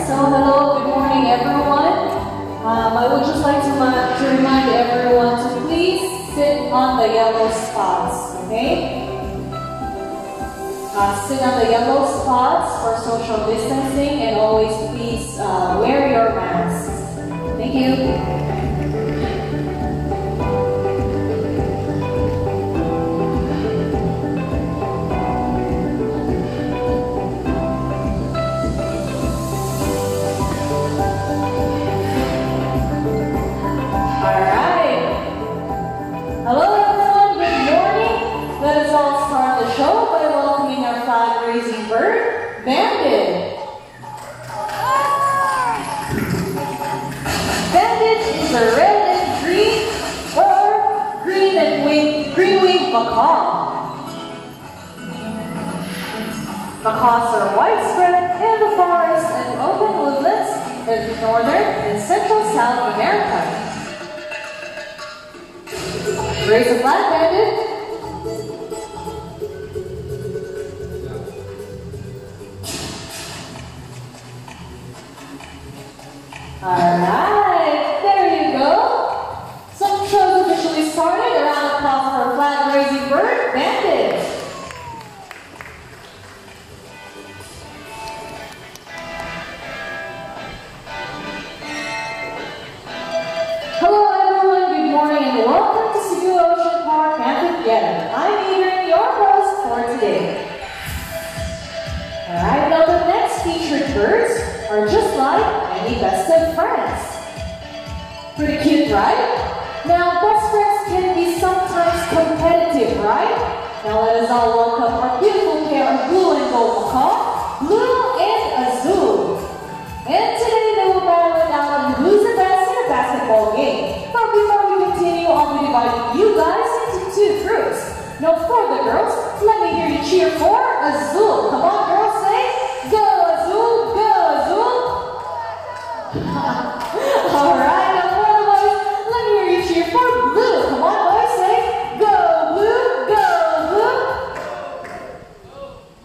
So hello, good morning everyone. I would just like to remind everyone to please sit on the yellow spots, okay? Sit on the yellow spots for social distancing, and always please wear your masks. Thank you. Macaws are widespread in the forests and open woodlands in northern and central South America. Raise a flag, bandit. Alright, there you go. Some shows officially started. A round of applause for flag-raising bird, bandit. Hello everyone, good morning and welcome to Cebu Ocean Park Amphitheater. I'm Adrian, your host for today. Alright, now the next featured birds are just like any best of friends. Pretty cute, right? Now, best friends can be sometimes competitive, right? Now let us all welcome our beautiful pair of blue and gold macaw, Blue and Azul. And today they will battle it out on who's the best in a basketball game. But before we continue, I'll be dividing you guys into two groups. Now for the girls, let me hear you cheer for Azul. Come on girls, say, go Azul, go Azul. Alright, now for the boys, let me hear you cheer for Blue. Come on boys, say, go Blue, go Blue.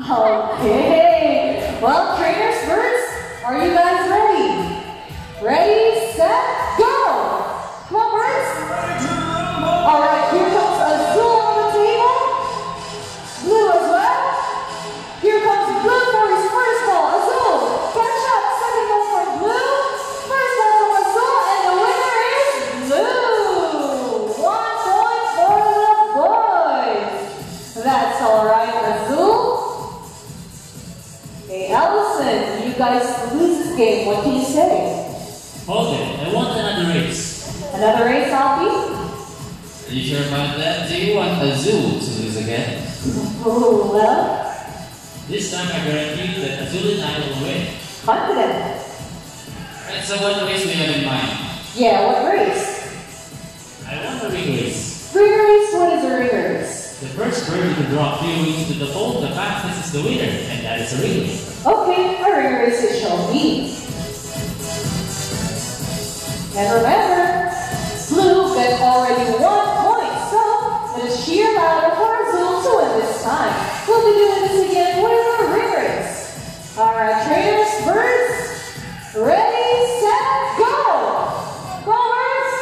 Okay, well trainers, birds, are you guys ready? Ready, set, go! Come on birds. Alright, here comes Azul on the table. Blue as well. Here comes Blue for his first ball. Azul, catch up. Second ball for Blue. First ball from Azul, and the winner is Blue. 1 point for the boys. That's alright, Azul. Hey, Allison, you guys lose this game. What can you say? Hold it, I want another race. Another race, Alfie? Are you sure about that? Do you want Azul to lose again? Oh, well. This time I guarantee that Azul and I will win. Confident. Alright, so what race do you have in mind? Yeah, what race? I want a ring race. Ring race? What is a ring race? The first bird to draw 3 rings to the pole, the fastest is the winner, and that is a ring race. Okay, a ring race it shall be. And remember, Blue got already 1 point, so let us cheer louder for Azul to win this time. We'll be doing this again with a ring race. Alright, trainers, birds, ready, set, go! Go birds!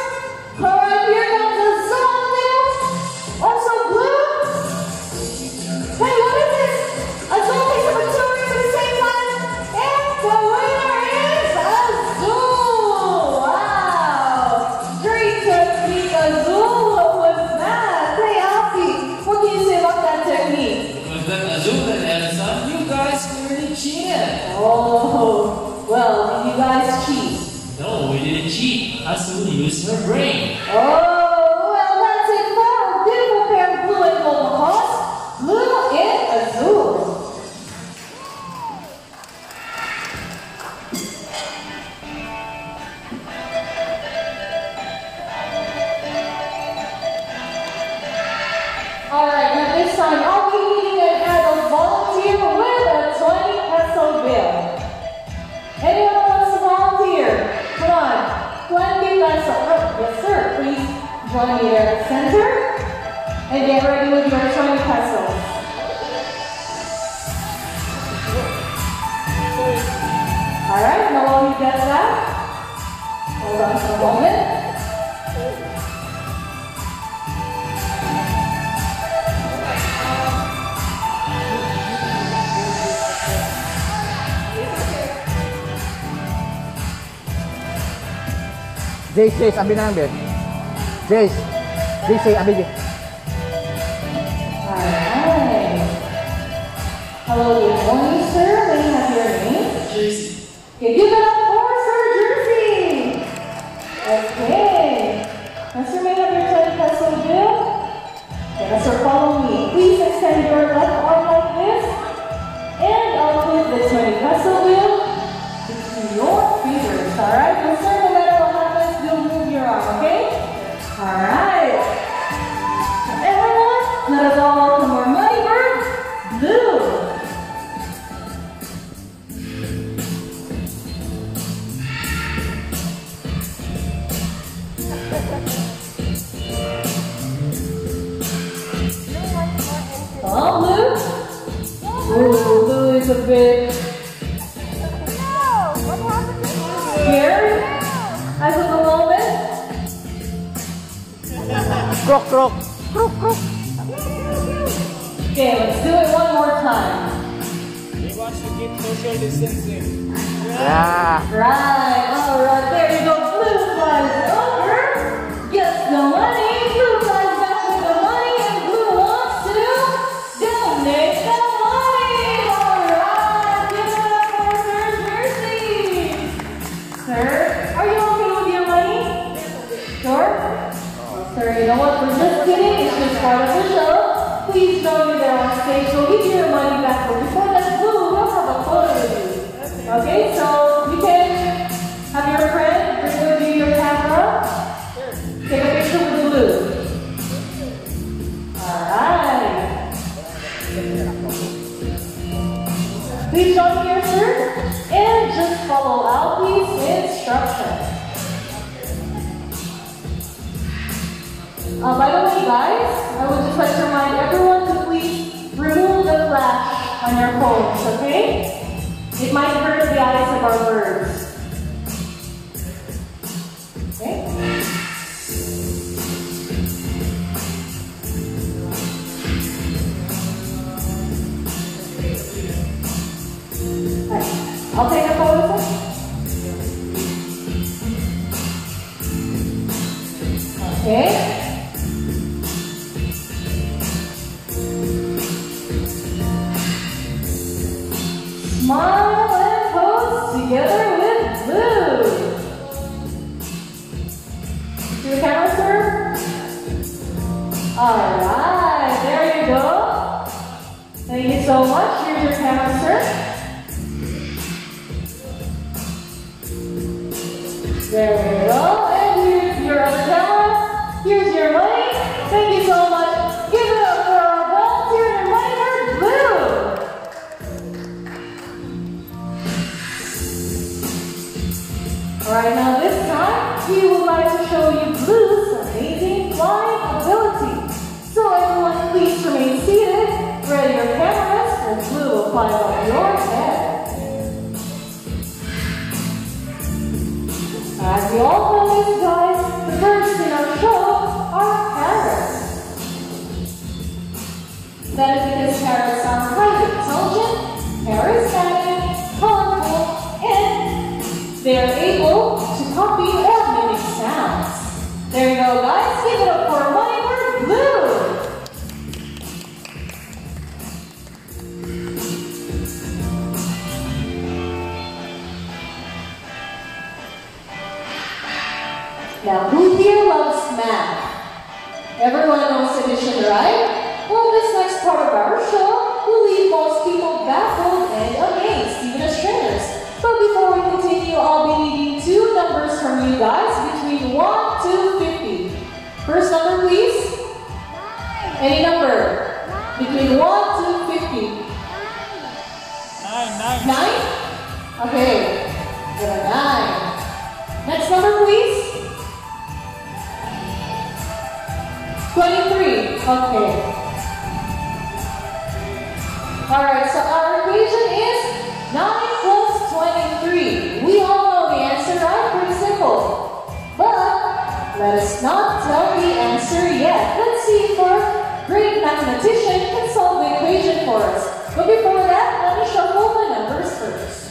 Alright, here comes Azul on the table. Also Blue. Hey, what is this? Azul takes up 2 rings at the same time, and the winner is Azul! Wow! Great technique, Azul! What was that? Hey, Alfie, what can you say about that technique? Was that Azul and Elsa? You guys clearly cheated. Oh, well, did you guys cheat? No, we didn't cheat. Azul used her brain. Oh, well, that's it for a beautiful pair of blue and gold macaws, Blue and Azul. Alright, now this time I'll be needing an adult volunteer with a 20 peso bill. Anyone wants to volunteer? Come on, 20 peso. Oh, yes sir, please join me there at the center. And get ready with your 20 pesos. Alright, now like that. Hold on for a moment. Jace, ambil na ambil. Jace, ambil je. Alright. Hello, good morning, sir. May I have your name? Jersey. Okay, give it up for Sir Jersey. Okay. Now, sir, may I have your 20 peso bill? Okay, now, sir, follow me. Please extend your left arm like this. And I'll put the 20 peso bill between your fingers, alright? Now, sir, no matter what happens, you'll move your arm, okay? Alright. Everyone, let us all welcome our money bird, Blue. Oh, Blue? Ooh, Blue is a bit scared as of the moment. Krok. Okay, let's do it one more time. He wants to keep social distancing. Ya. Right, alright, there you go. Blue flies over, gets the money. Blue flies back with the money, and Blue wants to donate the money. Alright, give it up for Sir Jersey. Sir, are you okay with your money? Sure? Sir, you know what? We're just kidding. It's just part of the show. Please know you're there on stage. We'll give you your money back. But before that, Blue, we'll have a photo with you. Okay, so you can have your friend bring with you your camera. Take a picture with Blue. Alright. Please join me here, sir. And just follow Alfie's instructions. By the way, guys, I would just like to remind everyone to please remove the flash on your phones, okay? It might hurt the eyes of our birds. Okay? Right. I'll take a photo, sir. Okay. Smile and pose together with Blue. To the camera, sir. Alright, there you go. Thank you so much. Here's your camera, sir. There we go. And here's your other camera. Here's your money. Thank you so much. Give it up for our volunteer and money bird, Blue. Alright, now this time, we would like to show you Blue's amazing flying ability. So everyone, please remain seated, ready your cameras, and Blue will fly above your head. As you all know, these guys, the birds in our show are parrots. That is because parrots are highly intelligent, charismatic, colorful, and they are able to copy or mimic sounds. There you go, guys. Give it up for Money Bird Blue. Now, who here loves math? Everyone knows addition, right? Well, this next part of our show will leave most people baffled and amazed, even as trainers. But before we continue, I'll be needing two numbers from you guys between 1 to 50. First number, please. 9. Any number. Between 1 to 50. 9. 9? Okay. Get a 9. Next number, please. 23. Okay. Alright, so our equation is 9 plus 23. We all know the Let us not tell the answer yet. Let's see if our great mathematician can solve the equation for us. But before that, let me shuffle the numbers first.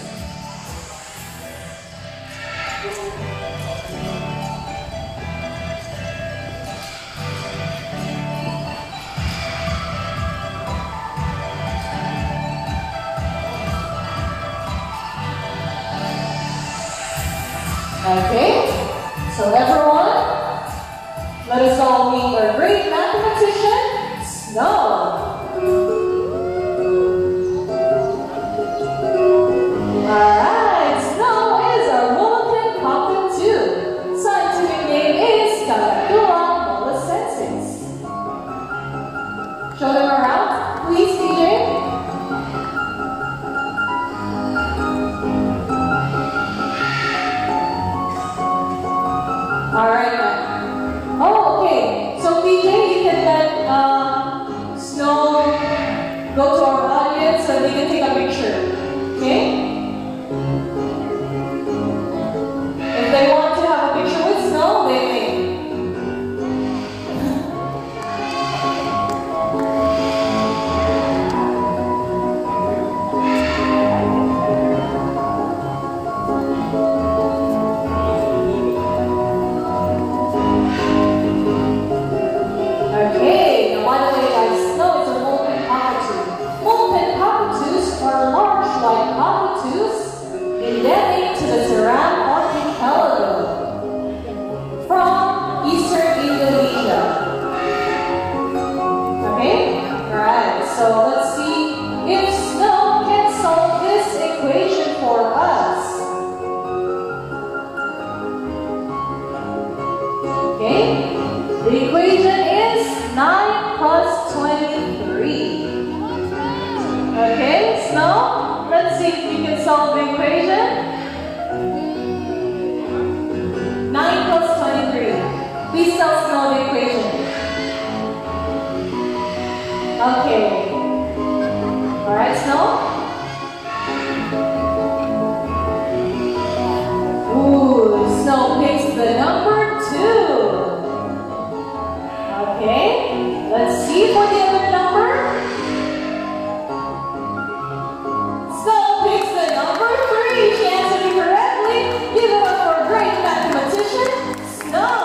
Okay, so everyone, let us all meet our great mathematician, Snow. Alright, Snow is our Molten cockatoo. Scientific name is Galactula molescensis. Show them around, please, DJ. Alright then. Oh, okay. So PJ, you can let Snow go to our audience so they can take a picture. Okay? If they want to have a picture with Snow, they may. Endemic to the Ceram archipelago from eastern Indonesia. Okay? Alright, so let's see if Snow can solve this equation for us. Okay? The equation is 9 plus 23. Okay, Snow? Let's see if we can solve the equation. 9 plus 23. Please tell Snow the equation. Okay. Alright, Snow? Ooh, Snow picks the number 2. Okay. Let's see for the other number. She answered it correctly. Give it up for a great mathematician, Snow.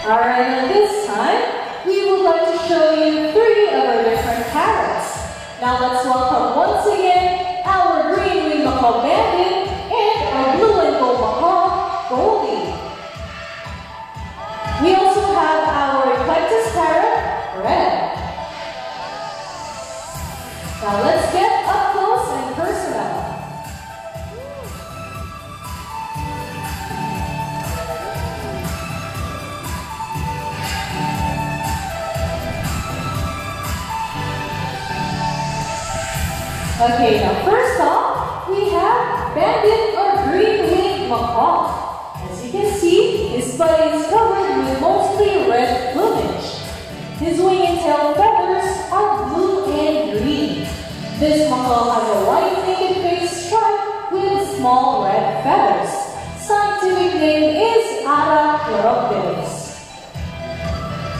Alright, and this time, we would like to show you 3 of our different parrots. Now let's welcome once again our green-winged macaw bandit and our blue and gold macaw, Goldie. We also have our eclectus parrot, Red. Now let's get up close and personal. Okay, now first off, we have bandit or green-winged macaw. As you can see, his body is covered with mostly red plumage. His wing and tail feathers are blue and green. This macaw has a white naked face striped with small red feathers. Scientific name is Arachnoropteris.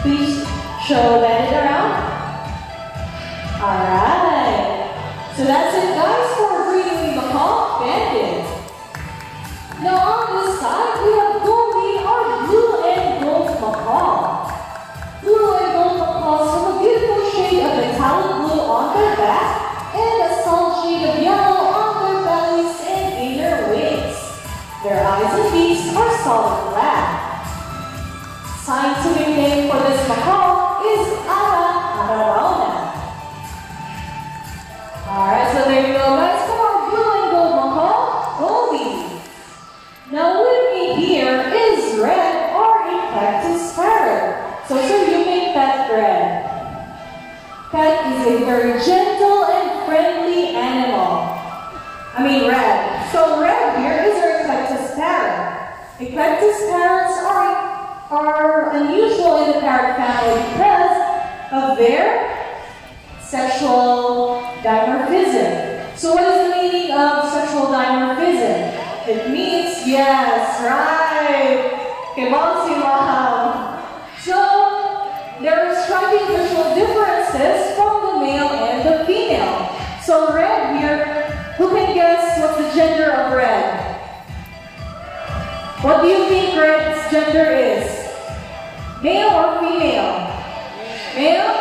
Please show that around. Alright. So that's it, guys, for green-winged macaw bandit. Now on this side, we have Goldie, our blue and gold macaw. Blue and gold macaws have a beautiful shade of metallic blue on their back and a solid shade of yellow on their bellies and inner wings. Their eyes and beaks are solid black. Scientific name for this macaw is Ararauna. Alright, so there you go, guys, for our blue and gold macaw, Goldie. Now with me here is Red, our eclectus parrot. So you make Pet Red. Pet is a very gentle and friendly animal. Red. So Red here is our eclectus parrot. Eclectus parrots are unusual in the parrot family because of their sexual dimorphism. So what is the meaning of sexual dimorphism? It means, yes, right. So there are striking visual differences from the male and the female. So red here, who can guess what's the gender of red? What do you think red's gender is? Male or female? Male?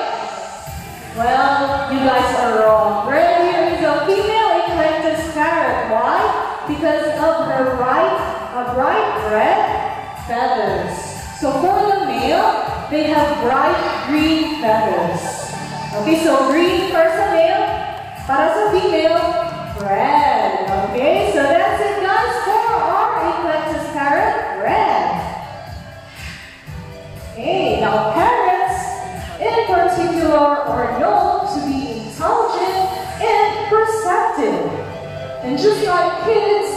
Well, you guys are wrong. Red here is a female eclectus parrot. Why? Because of her bright red feathers. So for the male, they have bright green feathers. Okay, so green for the male, para sa female, red. Okay, so that's it guys for our eclectus parrot, red. Okay, now parrots in particular are known to be intelligent and perceptive. And just like kids,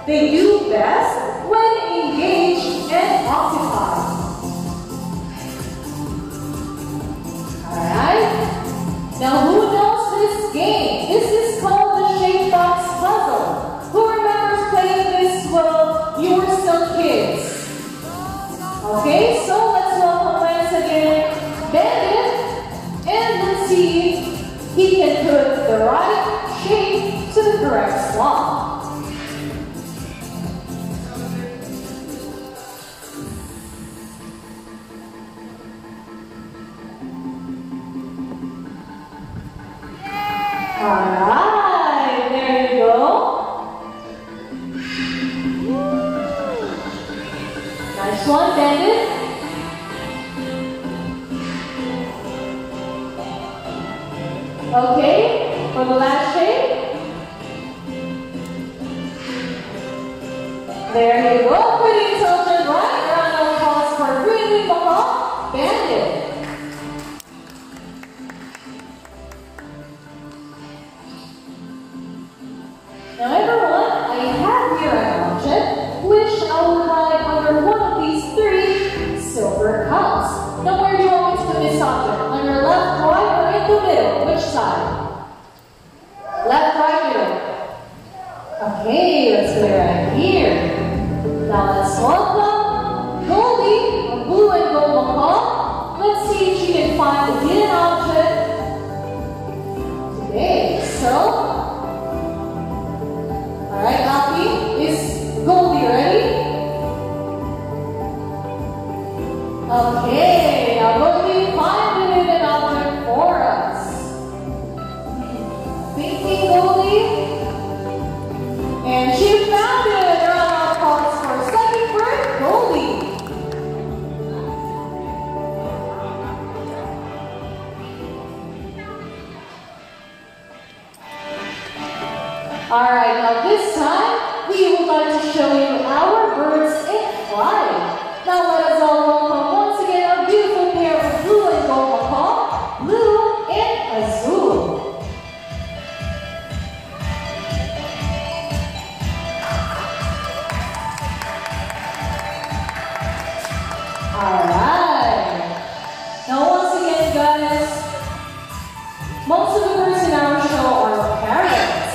they do best when engaged and occupied. Alright? Now who knows this game? This is called the shape box puzzle. Who remembers playing this while you were still kids? Okay, so let's welcome once again Bandit, and let's see if he can put the right shape to the correct slot. Alright, there you go. Nice one, Bandit. Okay, for the last shape. There you go, pretty intelligent, right? Round of applause for Green Ball Bandit. Now everyone, I have here an object which I will hide under one of these three silver cups. Now where do you want me to put this object? On your left, right, or in the middle? Which side? Left, right, middle. Okay, let's put it right here. Now let's welcome Goldie, a blue and gold macaw. Let's see if she can find the hidden object today. So, alright, Napi, is Goldie ready? Okay, now Goldie, find the hidden object for us. Thinking, Goldie. And she found it. Round of applause for second bird, Goldie. Alright, now this time, we would like to show you our birds in flight. Now let us all welcome once again our beautiful pair of blue and gold macaw, blue and azul. Alright. Now once again guys, most of the birds in our show are parrots.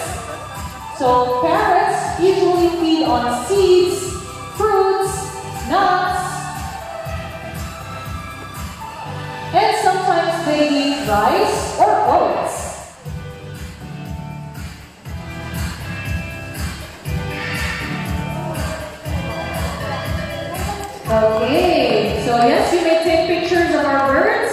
So parrots usually feed on seeds, fruits, nuts, and sometimes they eat rice or oats. Okay, so yes, you may take pictures of our birds.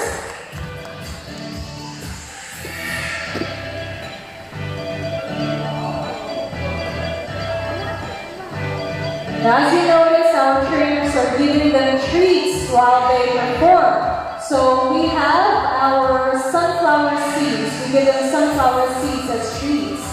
As you notice, our trainers are giving them treats while they perform. So we have our sunflower seeds. We give them sunflower seeds as treats.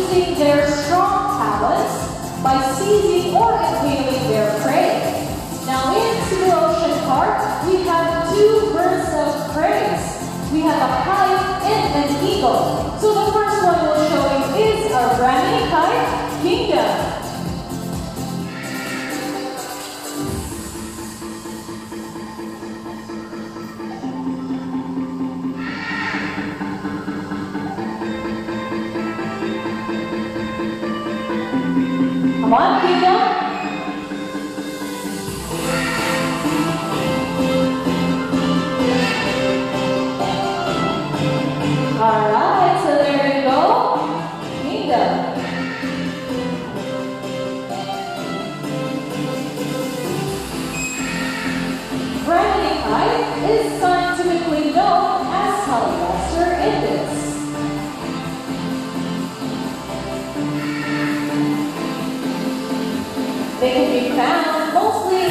using their strong talons by seizing or impaling their prey. Now in Cebu Ocean Park, we have two birds of prey. We have a kite and an eagle. So the first one we'll show you is our brand new kite, Kingdom. Come on, Kingdom. Alright, so there you go. Kingdom. Granny kite is scientifically known as Polyester indus. They can be found mostly in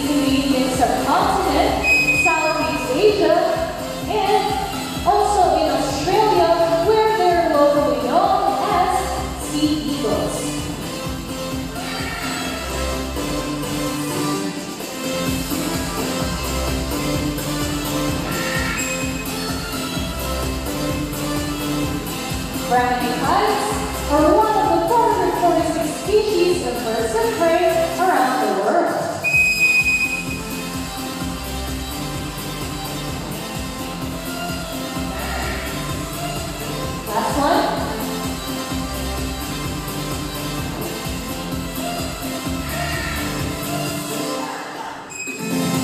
the Indian subcontinent, Southeast Asia, and also in Australia, where they're locally known as sea eagles. Brownie kites are one of the 446 species of birds of prey around the world. Last one.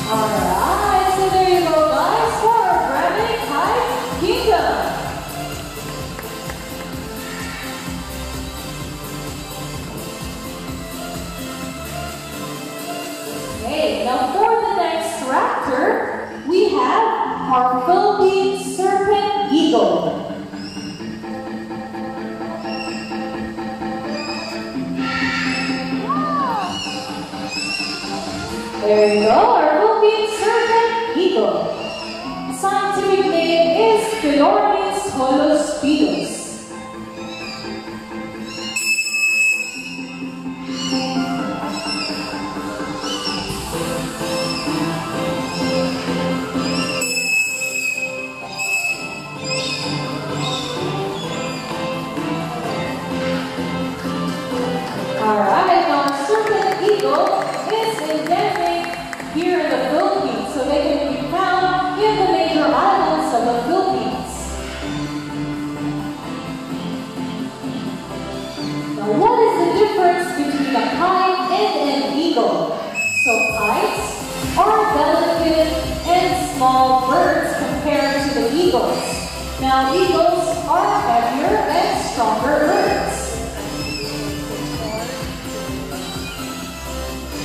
Alright, so there you go guys for our brownie kite kingdom. Okay, now for the next raptor, we have our Philippine serpent eagle. There you go, our Philippine serpent eagle. Scientific name is Philornis holospidus. Alright, now our serpent eagle is endemic here in the Philippines, so they can be found in the major islands of the Philippines. Now what is the difference between a kite and an eagle? So kites are delicate and small birds compared to the eagles. Now eagles are heavier and stronger birds.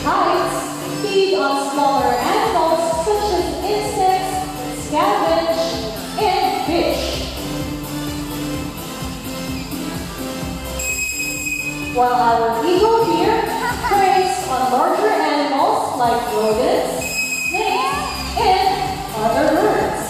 Kites feed on smaller animals such as insects, scavenge, and fish. While our eagle here preys on larger animals like rodents, snakes, and other birds.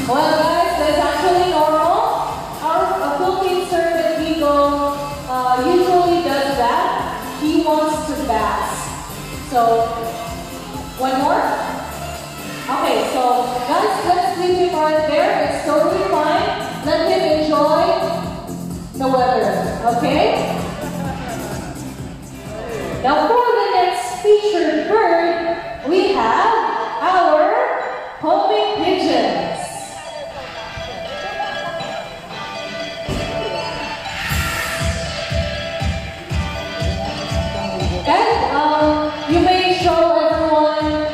Well guys, that's actually normal. Our Philippine serpent eagle usually does that. He wants to bask. So, one more? Okay, so guys, let's leave him right there. It's totally fine. Let him enjoy the weather, okay? Now for the next featured bird, we have our homing pigeons. And you may show everyone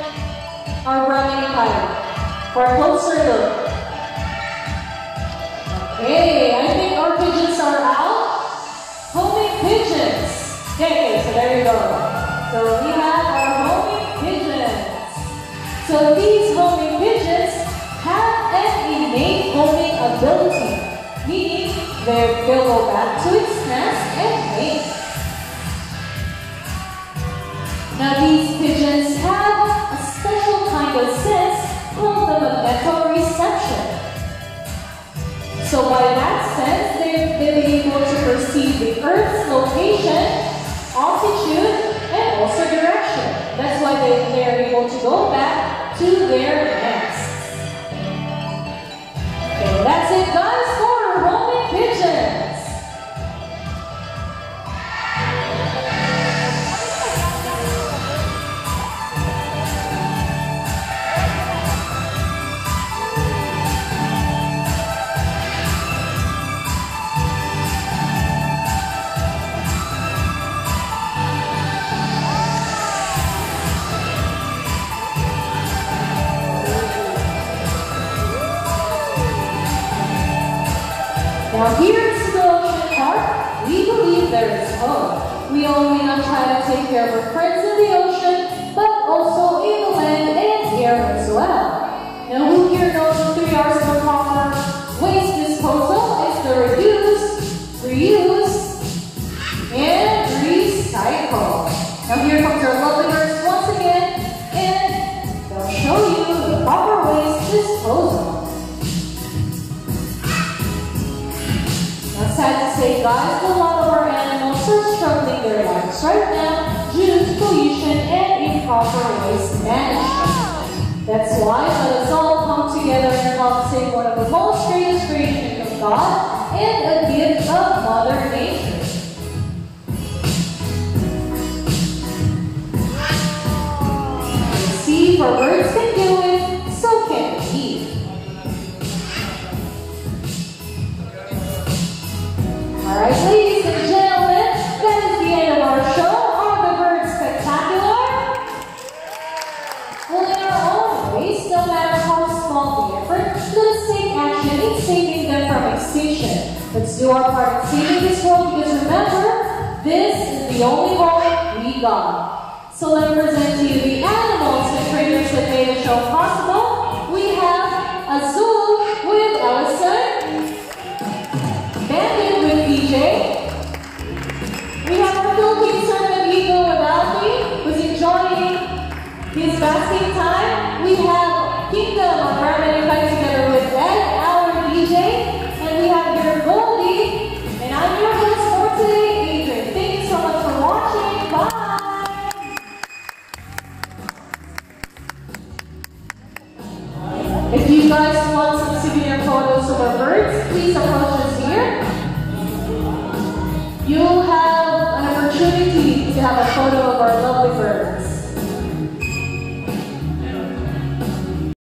our brownie kite for a closer look. Okay, I think our pigeons are out. Homing pigeons. Okay, so there you go. So we have our homing pigeons. So these homing pigeons have an innate homing ability, meaning they'll go back to its nest and mate. Now these pigeons have a special kind of sense called the magnetoreception. So by that sense, they've been able to perceive the Earth's location, altitude, and also direction. That's why they're able to go back to their nests. Okay, that's it guys for roaming pigeons. Now here in Cebu Ocean Park, we believe there is hope. We only not try to take care of our friends in the ocean, but also in the land and air as well. Now who here knows the 3 R's of proper waste disposal is the reduce, reuse, and recycle. Now here comes our lovely birds once again, and they'll show you the proper waste disposal. Sad to say, guys, a lot of our animals are struggling their lives right now due to pollution and improper waste management. That's why let us all come together and help save one of the most greatest creations of God and a gift of Mother Nature. See, if our birds can do it, so can we. Alright, ladies and gentlemen, that is the end of our show. Are the birds spectacular? Well, in our own ways, no matter how small the effort, let us take action in saving them from extinction. Let's do our part in saving this world because remember, this is the only world we got. So let me present to you the animals and creatures that made the show possible. We have Azul with Ellison, Bandit with DJ. We have our Philippine servant Eagle with Alfie, who's enjoying his basking time. We have Kingdom of Ramen and Fight together with Ed, our DJ. And we have here Goldie. And I'm your host for today, Adrian. Thank you so much for watching. Bye! If you guys want some souvenir photos of our birds, please approach us here. You'll have an opportunity to have a photo of our lovely birds.